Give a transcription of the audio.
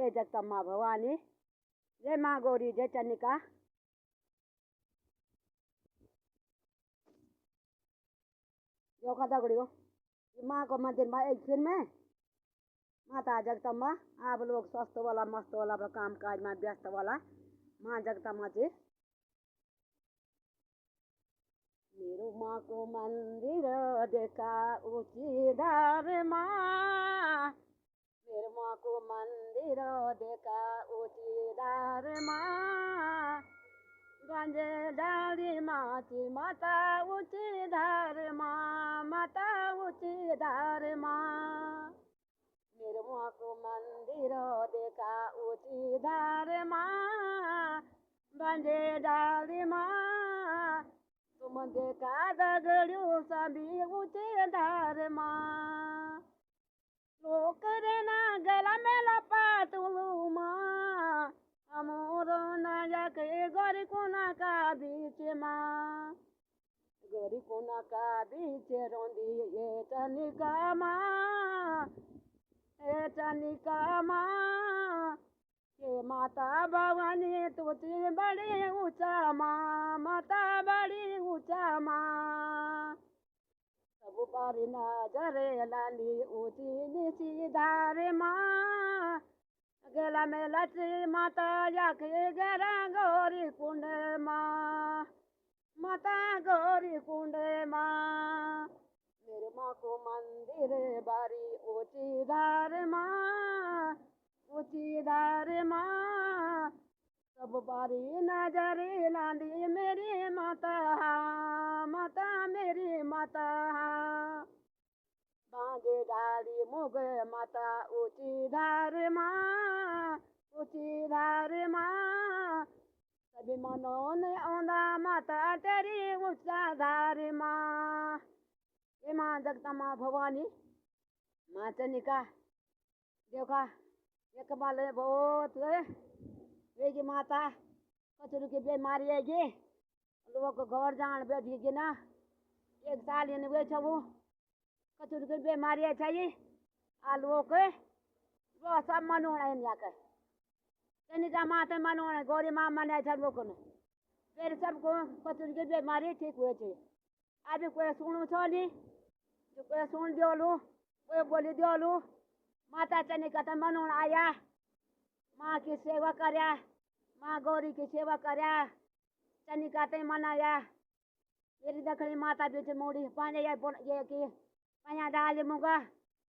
जय जगदम्बा भवानी, जय माँ गौरी, जय चंडिका। जो कथा करियो माँ को मंदिर में एक फिर में माता जगदम्बा आप लोग स्वस्थ वाला मस्त वाला काम काज में व्यस्त वाला माँ जगदम्बा जी। मेरू माँ को मंदिर देखा ऊंची धार माँ, मेरू माँ को मंदिर देखा ऊंची धार माँ, गंजे डाली माची माता ऊंची धार माँ, माता ऊंची धार माँ। मेरू माँ को मंदिर देखा ऊंची धार माँ, गंजे डाली माँ, तुम देखा दगड़ू सभी ऊंचे धार माँ। लोक रेना गला में लपाटू माँ, अमोरो न जाके गोरी कोना का बीच माँ, गोरी कोना का बीच रोंदी ये चनिका माँ, ये चनिका माँ। ये माता भवानी तुझी बड़ी ऊंचा माँ, माता बड़ी ऊंचा माँ। सब पारी नजरे लाली ऊंची नीची धारे माँ, गला में लची माता जाके गरा गौरी कुंड माँ, माता गौरी कुंड माँ। मेरे माँ को मंदिर बारी ऊंची धार माँ, ऊंची धार माँ। सब बारी नजरे लाली मेरी माता, माता मेरी माता। बांधे डाली मुग माता ऊंची धार माँ, ऊंची धार माँ। सभी मनों ने औंधा माता तेरी ऊंचा धार माँ। ये माँ जगदम्बा भवानी, माँ चनिका देखा ये कमाल है बहुत वेगी माता कचरू की बीमारी है लोग घर जान बैठेगी ना एक साल इन वे छू कचरू की बीमारी है चाहिए आ लोग वो सब मनोना है यहाँ कर चनिका माता मनोना गौरी माँ मनाए छे लोग ने फिर सबको कचरू की बीमारी ठीक हुए थे। अभी कोई सुनू छो नहीं जो कोई सुन दियोलू कोई बोली दियोलू माता चनिका तो मनोना आया माँ की सेवा करया, माँ गौरी की सेवा करया, चनिका ते मनाया। मेरी दखनी माता बीच मोड़ी पाने ये की पाया डाल मुगा